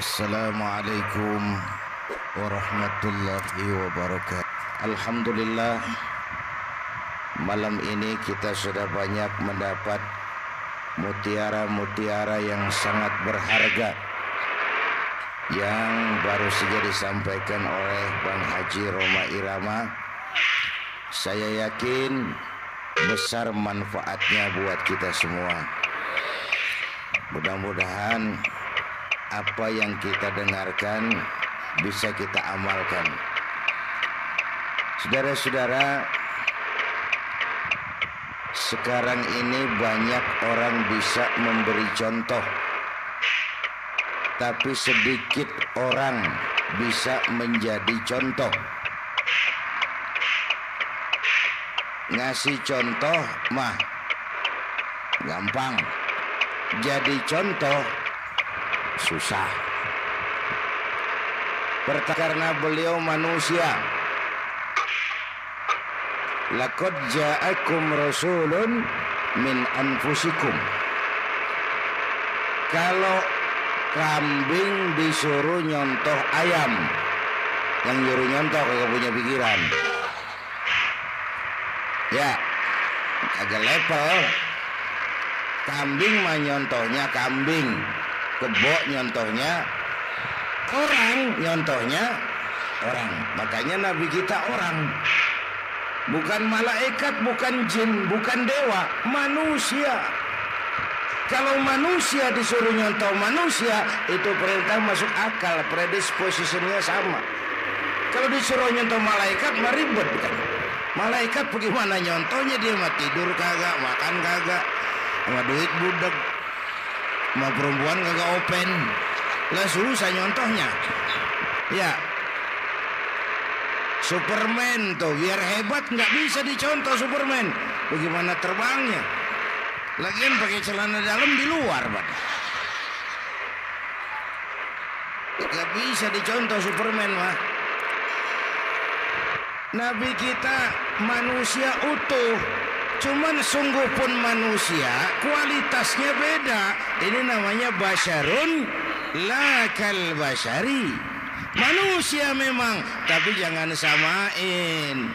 Assalamualaikum warahmatullahi wabarakatuh. Alhamdulillah, malam ini kita sudah banyak mendapat mutiara-mutiara yang sangat berharga yang baru saja disampaikan oleh Bang Haji Roma Irama. Saya yakin besar manfaatnya buat kita semua. Mudah-mudahan apa yang kita dengarkan bisa kita amalkan. Saudara-saudara, sekarang ini banyak orang bisa memberi contoh, tapi sedikit orang bisa menjadi contoh. Ngasih contoh mah gampang, jadi contoh susah. Karena beliau manusia. Laqad ja'akum rasulun min anfusikum. Kalau kambing disuruh nyontoh ayam, yang nyuruh nyontoh kagak punya pikiran. Ya, agak level. Kambing mah nyontohnya kambing, kebo nyontohnya orang, nyontohnya orang. Makanya Nabi kita orang, bukan malaikat, bukan jin, bukan dewa, manusia. Kalau manusia disuruh nyontoh manusia, itu perintah masuk akal, predisposisinya sama. Kalau disuruh nyontoh malaikat mah ribet kan. Malaikat bagaimana nyontohnya, dia mah tidur kagak, makan kagak, sama duit budek, sama perempuan kagak open, lah susah nyontohnya. Ya, Superman tuh biar hebat nggak bisa dicontoh Superman, bagaimana terbangnya, lagian pakai celana dalam di luar, Pak. Nggak bisa dicontoh Superman mah. Nabi kita manusia utuh, cuman sungguh pun manusia, kualitasnya beda. Ini namanya basyarun la kal basyari. Manusia memang, tapi jangan samain,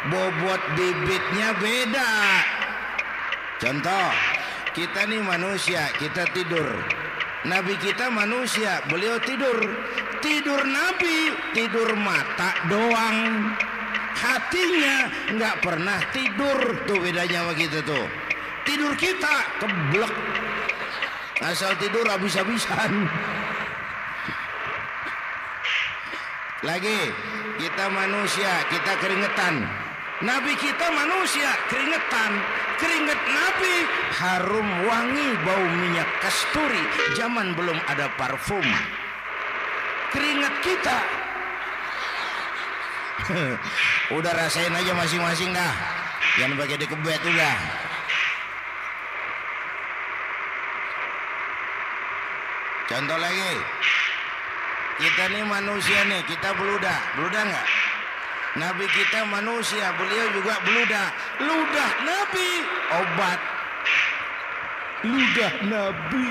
bobot bibitnya beda. Contoh, kita nih manusia, kita tidur. Nabi kita manusia, beliau tidur. Tidur Nabi, tidur mata doang, hatinya nggak pernah tidur. Tuh bedanya sama kita tuh. Tidur kita keblek, asal tidur habis-habisan. Lagi kita manusia, kita keringetan. Nabi kita manusia, keringetan. Keringet Nabi harum wangi, bau minyak kasturi. Zaman belum ada parfum. Keringet kita udah rasain aja masing-masing dah, jangan pakai dikebet udah. Contoh lagi, kita nih manusia nih, kita beludah nggak? Nabi kita manusia, beliau juga beludah. Ludah Nabi obat, ludah Nabi.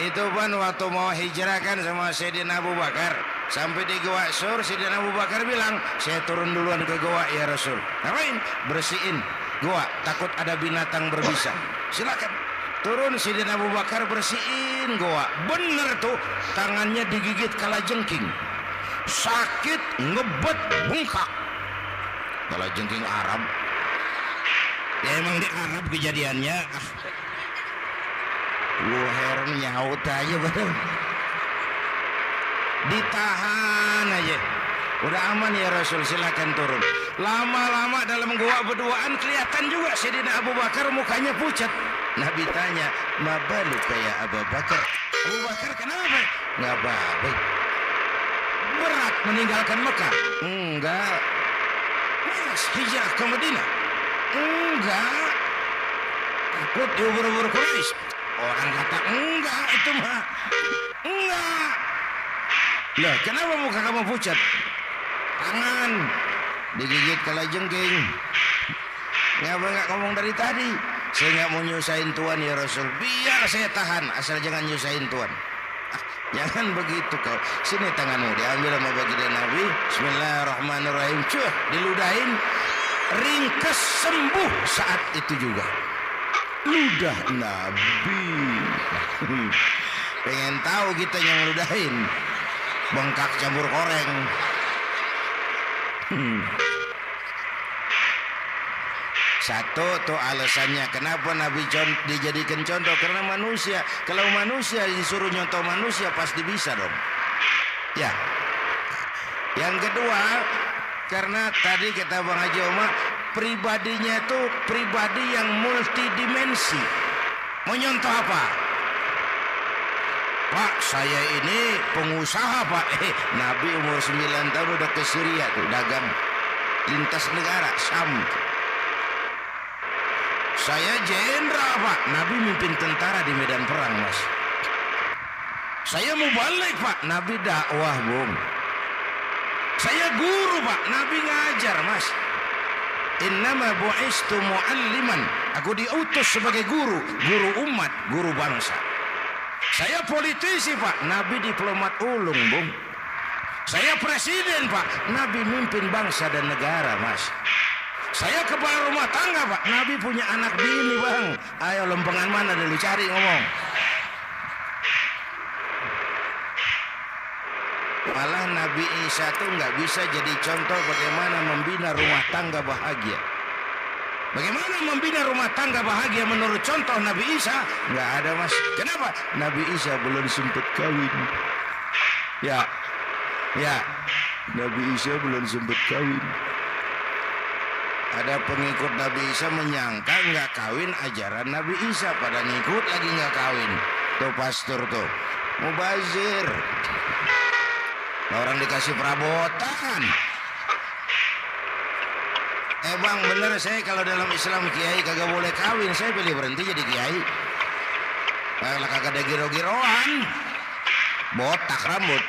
Itu pun waktu mau hijrah kan sama Sayyidina Abu Bakar, sampai di Goa Sur, Sayyidina Abu Bakar bilang, saya turun duluan ke goa ya Rasul. Ngapain? Bersihin goa, takut ada binatang berbisa. Silakan turun. Sayyidina Abu Bakar bersihin goa. Bener tuh, tangannya digigit kalajengking, sakit, ngebet, bengkak. Kalajengking Arab, ya emang di Arab kejadiannya. Heran nyaut aja badan, ditahan aja. Udah aman ya Rasul, silakan turun. Lama-lama dalam goa berduaan kelihatan juga Sayyidina Abu Bakar mukanya pucat. Nabi tanya, "Mabalu kayak Abu Bakar?" Abu Bakar kenapa? Nggak baik. Berat meninggalkan Mekah? Enggak. Hijrah ke Madinah? Enggak. Takut diubur-ubur Quraisy? Orang kata enggak, itu mah enggak. Lah kenapa muka kamu pucat? Tangan digigit kalajengking. Ngapa nggak ngomong dari tadi? Saya nggak mau nyusahin Tuhan ya Rasul. Biar saya tahan, asal jangan nyusahin Tuhan. Jangan begitu kau. Sini tanganmu, diambil sama baginda Nabi. Bismillahirrahmanirrahim. Cuh, diludahin. Ringkes sembuh saat itu juga. Ludah Nabi. Pengen tahu kita yang ludahin. Bengkak campur koreng. Satu tuh alasannya kenapa Nabi dijadikan contoh, karena manusia. Kalau manusia disuruh nyontoh manusia pasti bisa dong. Ya. Yang kedua, karena tadi kata Bang Haji Omar, pribadinya itu pribadi yang multidimensi. Mau nyontoh apa? Pak, saya ini pengusaha Pak. Nabi umur 9 tahun udah ke Syria tuh, dagang lintas negara, Syam. Saya jenderal Pak, Nabi mimpin tentara di medan perang Mas. Saya mau balik Pak, Nabi dakwah Bung. Saya guru Pak, Nabi ngajar Mas. Innama bu'istu mu'alliman, aku diutus sebagai guru, guru umat, guru bangsa. Saya politisi Pak, Nabi diplomat ulung Bung. Saya presiden Pak, Nabi mimpin bangsa dan negara Mas. Saya kepala rumah tangga Pak, Nabi punya anak bini Bang. Ayo lempengan mana dulu cari ngomong. Malah Nabi Isa tuh nggak bisa jadi contoh bagaimana membina rumah tangga bahagia. Bagaimana membina rumah tangga bahagia menurut contoh Nabi Isa? Nggak ada Mas. Kenapa? Nabi Isa belum sempat kawin. Ya, Nabi Isa belum sempat kawin. Ada pengikut Nabi Isa menyangka nggak kawin ajaran Nabi Isa, pada ngikut lagi nggak kawin. Tuh pastor tuh mubazir. Orang dikasih perabotan. Bang bener, saya kalau dalam Islam kiai kagak boleh kawin, saya pilih berhenti jadi kiai. Kalau kagak ada giro-giroan, botak rambut.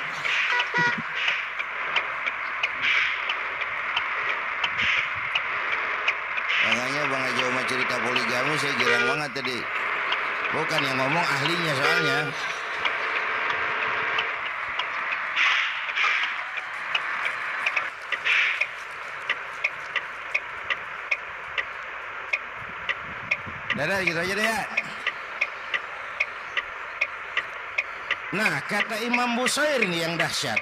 Makanya Bang Haji Omar cerita poligami saya girang banget tadi. Bukan yang ngomong ahlinya soalnya. Dadah gitu aja deh ya. Nah kata Imam Busair ini yang dahsyat.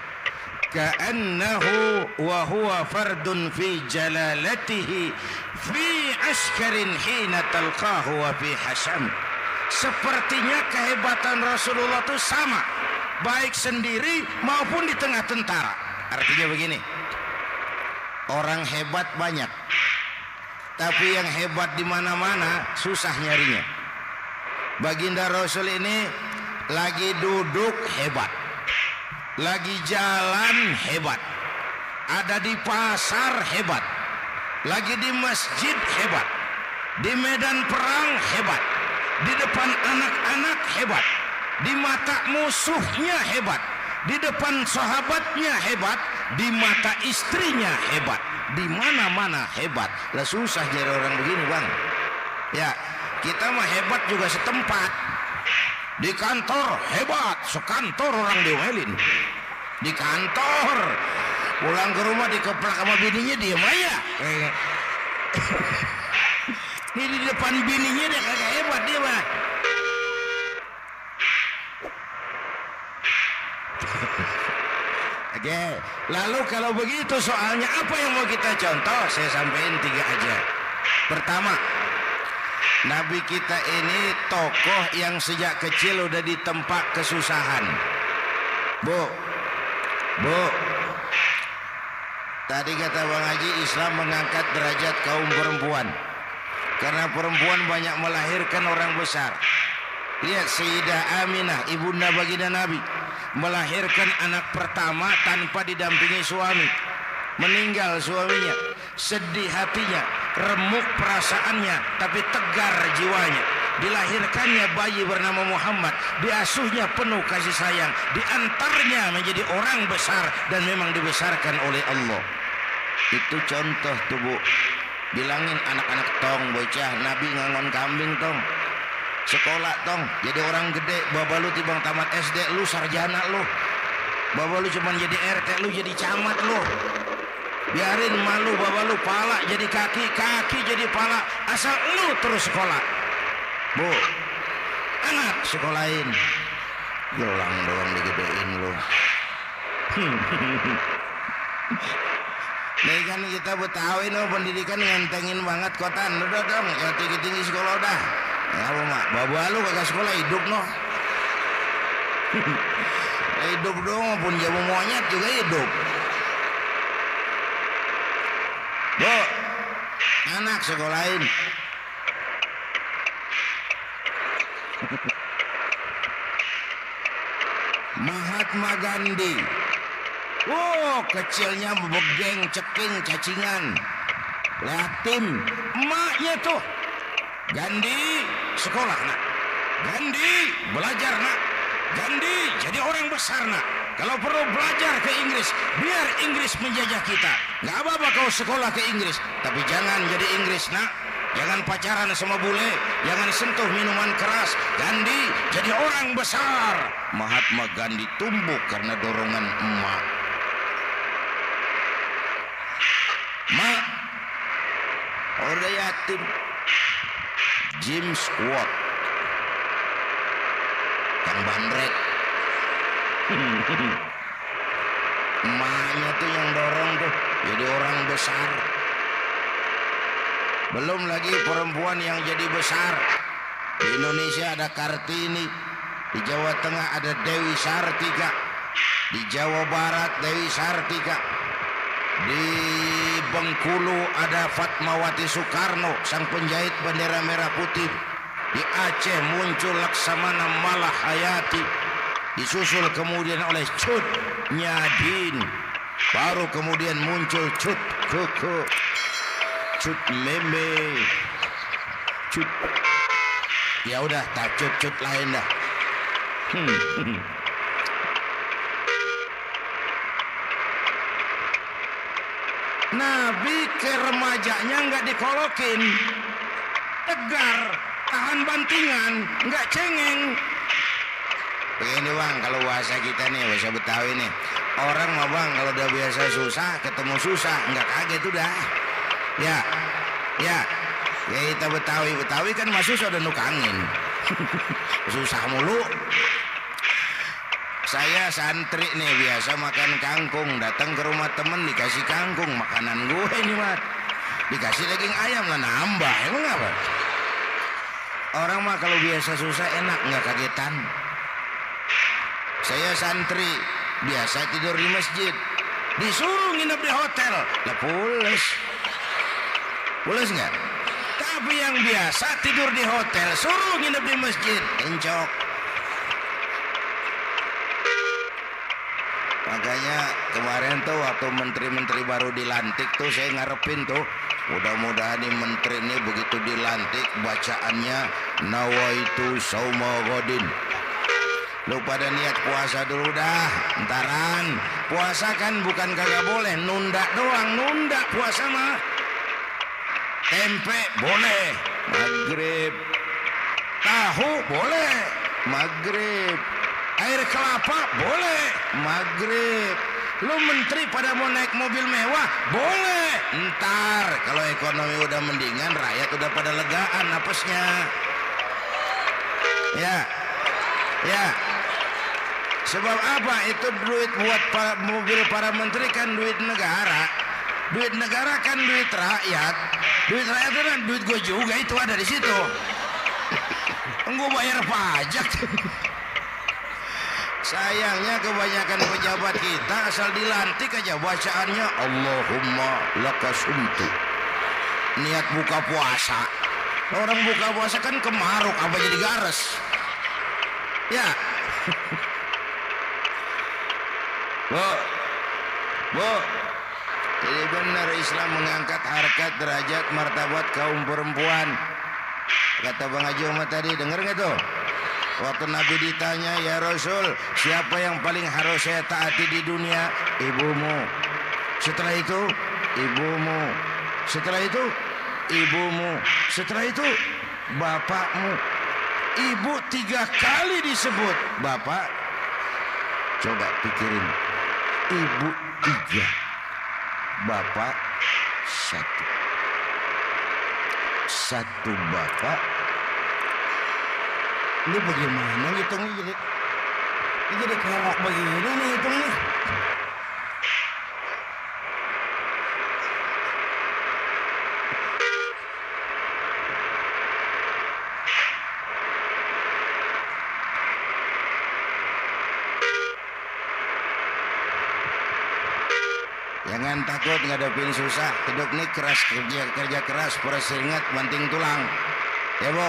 Ka'annahu wa huwa fardun fi jalalatihi fi askarin hina talqahu wa fi hasham. Sepertinya kehebatan Rasulullah itu sama, baik sendiri maupun di tengah tentara. Artinya begini, orang hebat banyak, tapi yang hebat di mana-mana susah nyarinya. Baginda Rasul ini lagi duduk hebat, lagi jalan hebat, ada di pasar hebat, lagi di masjid hebat, di medan perang hebat, di depan anak-anak hebat, di mata musuhnya hebat, di depan sahabatnya hebat, di mata istrinya hebat, di mana-mana hebat. Lah susah jadi orang begini Bang. Ya, kita mah hebat juga setempat. Di kantor hebat, sekantor orang diomelin. Di kantor, pulang ke rumah dikeplak sama bininya diem aja. Ini di depan bininya dia kagak hebat dia mah. Oke, lalu kalau begitu soalnya apa yang mau kita contoh? Saya sampaikan 3 aja. Pertama, Nabi kita ini tokoh yang sejak kecil udah ditempa kesusahan. Bu, tadi kata Bang Haji, Islam mengangkat derajat kaum perempuan. Karena perempuan banyak melahirkan orang besar. Lihat Sayyidah Aminah, ibunda baginda Nabi, melahirkan anak pertama tanpa didampingi suami. Meninggal suaminya, sedih hatinya, remuk perasaannya, tapi tegar jiwanya. Dilahirkannya bayi bernama Muhammad, diasuhnya penuh kasih sayang, diantarnya menjadi orang besar dan memang dibesarkan oleh Allah. Itu contoh tuh Bu. bilangin anak-anak tong bocah Nabi ngangon kambing tong, sekolah tong jadi orang gede. Baba lu tibang tamat SD lu sarjana lu, baba lu cuman jadi RT lu jadi camat lu. Biarin malu baba lu pala jadi kaki, kaki jadi pala, asal lu terus sekolah. Bu, anak sekolahin, gelang doang digedein lu. Nih kan kita Betawi no pendidikan ngentengin banget kotan. Udah dong, ya tinggi-tinggi sekolah udah. Ya apa mak, baba lu kagak sekolah hidup no. Hidup dong, pun jamu monyet juga hidup. Bu, anak sekolahin. Mahatma Gandhi. Oh, kecilnya begeng, ceking, cacingan. Latin, emaknya tuh. Gandhi sekolah nak. Gandhi belajar nak. Gandhi jadi orang besar nak. Kalau perlu belajar ke Inggris, biar Inggris menjajah kita. Gak apa-apa kau sekolah ke Inggris, tapi jangan jadi Inggris nak. Jangan pacaran sama bule, jangan sentuh minuman keras. Gandhi jadi orang besar. Mahatma Gandhi tumbuh karena dorongan emak. Mak, udah yatim. James Watt, Kang Bandrek. Emaknya tuh yang dorong tuh jadi orang besar. Belum lagi perempuan yang jadi besar. Di Indonesia ada Kartini, di Jawa Tengah ada Dewi Sartika, di Jawa Barat Dewi Sartika, di Bengkulu ada Fatmawati Soekarno, sang penjahit bendera merah putih. Di Aceh muncul Laksamana Malahayati, disusul kemudian oleh Cut Nyadin, baru kemudian muncul Cut Koko, Cut Meme, Cut, ya udah tak cut lain dah. Nabi ke remajanya nggak dikolokin, tegar, tahan bantingan, nggak cengeng. Begini bang, kalau bahasa kita nih, bahasa Betawi nih, orang mah bang kalau udah biasa susah, ketemu susah, nggak kaget udah. Ya, kita Betawi kan masih sudah nukangin, susah mulu. Saya santri nih biasa makan kangkung, datang ke rumah temen dikasih kangkung, makanan gue ini mat, dikasih daging ayam lah nambah, emang apa? Orang mah kalau biasa susah enak, nggak kagetan. Saya santri biasa tidur di masjid, disuruh nginep di hotel, lah pules nggak? Tapi yang biasa tidur di hotel, suruh nginep di masjid, encok. Makanya kemarin tuh waktu menteri-menteri baru dilantik tuh saya ngarepin tuh, mudah-mudahan nih menteri ini begitu dilantik bacaannya nawaitu sauma godin. Lu pada niat puasa dulu dah, entaran. Puasa kan bukan kagak boleh, nunda doang, nunda puasa mah. Tempe boleh, maghrib. Tahu boleh, maghrib. Air kelapa boleh, maghrib. Lu menteri pada mau naik mobil mewah boleh, ntar kalau ekonomi udah mendingan, rakyat udah pada legaan napasnya. Ya sebab apa? Itu duit buat mobil para menteri kan duit negara. Duit negara kan duit rakyat. Duit rakyat itu kan duit gue juga, itu ada di situ. Gue bayar pajak. Sayangnya kebanyakan pejabat kita asal dilantik aja bacaannya Allahumma lakasumtu, niat buka puasa. Orang buka puasa kan kemaruk, apa jadi gares? Ya. Bu, jadi benar Islam mengangkat harkat, derajat, martabat kaum perempuan. Kata Bang Haji Umar tadi, denger nggak tuh? Waktu Nabi ditanya, ya Rasul, siapa yang paling harus saya taati di dunia? Ibumu. Setelah itu, ibumu. Setelah itu, ibumu, setelah itu bapakmu. Ibu 3 kali disebut, bapak. Coba pikirin, ibu 3, bapak 1. 1 bapak. Ini bagaimana ngitungnya jadi kayak begini nih hitungnya. Jangan takut ngadepin susah. Hidup nih keras, kerja keras, perseringat banting tulang. Ya Bu.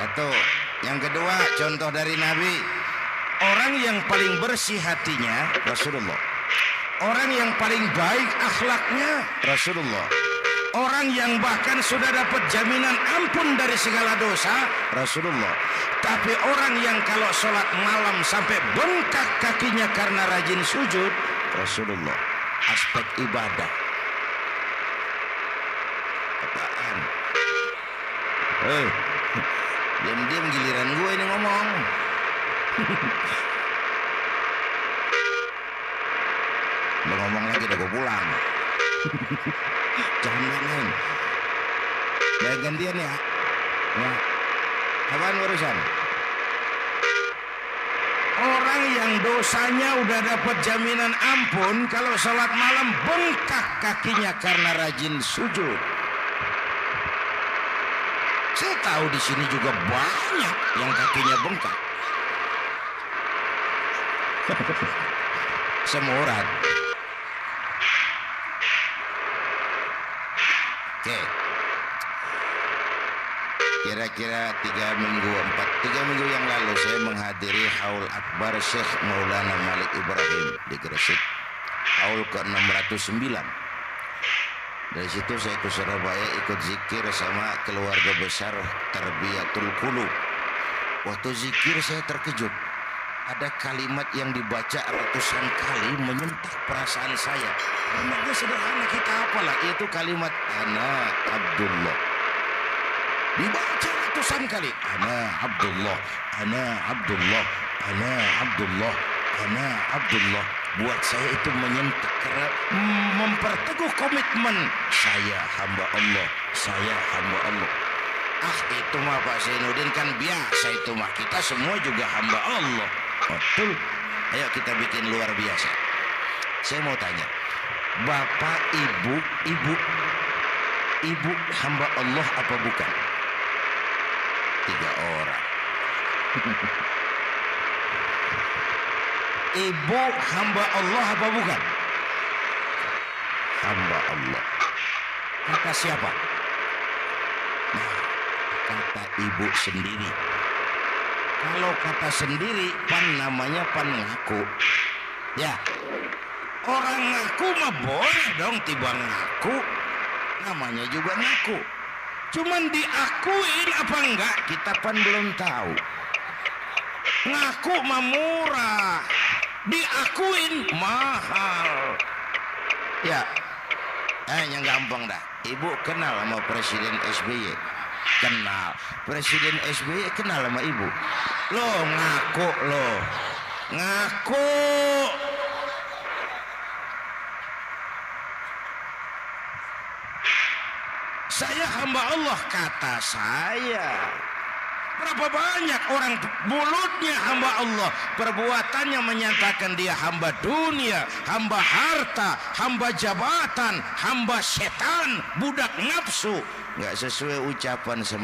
Satu. Yang kedua, contoh dari Nabi. Orang yang paling bersih hatinya Rasulullah. Orang yang paling baik akhlaknya Rasulullah. Orang yang bahkan sudah dapat jaminan ampun dari segala dosa Rasulullah. Tapi orang yang kalau sholat malam sampai bengkak kakinya karena rajin sujud Rasulullah. Aspek ibadah. Apaan? Diam-diam giliran gue ini ngomong. Udah ngomong lagi udah gue pulang. Jangan main. Baik gantian ya. Nah, apaan urusan? Orang yang dosanya udah dapat jaminan ampun kalau sholat malam bengkak kakinya karena rajin sujud. Saya tahu di sini juga banyak yang kakinya bengkak. Semurad. Oke. Kira-kira 3 minggu yang lalu saya menghadiri haul akbar Syekh Maulana Malik Ibrahim di Gresik. Haul ke-609. Dari situ saya ke Surabaya ikut zikir sama keluarga besar Tarbiyatul Qulub. Waktu zikir saya terkejut. Ada kalimat yang dibaca ratusan kali menyentuh perasaan saya. Namanya sederhana, kita apalah, itu kalimat Ana Abdullah. Dibaca ratusan kali. Ana Abdullah, Ana Abdullah, Ana Abdullah, Ana Abdullah. Buat saya itu menyentuh karena memperteguh komitmen. Saya hamba Allah, saya hamba Allah. Itu mah Pak Zainuddin kan biasa itu mah. Kita semua juga hamba Allah. Betul. Ayo kita bikin luar biasa. Saya mau tanya, Bapak, Ibu hamba Allah apa bukan? 3 orang. Ibu hamba Allah apa bukan? Hamba Allah. Kata siapa? Nah, kata ibu sendiri. Kalau kata sendiri, pan namanya pan ngaku. Ya, orang ngaku mah boleh dong tiba ngaku. Namanya juga ngaku. Cuman diakuin apa enggak, kita pan belum tahu. Ngaku mah murah, diakuin mahal. Ya, yang gampang dah. Ibu kenal sama Presiden SBY? Kenal. Presiden SBY kenal sama ibu? Lo ngaku lo. Ngaku. Saya hamba Allah, kata saya. Berapa banyak orang mulutnya hamba Allah, perbuatannya menyatakan dia hamba dunia, hamba harta, hamba jabatan, hamba setan, budak nafsu. Nggak sesuai ucapan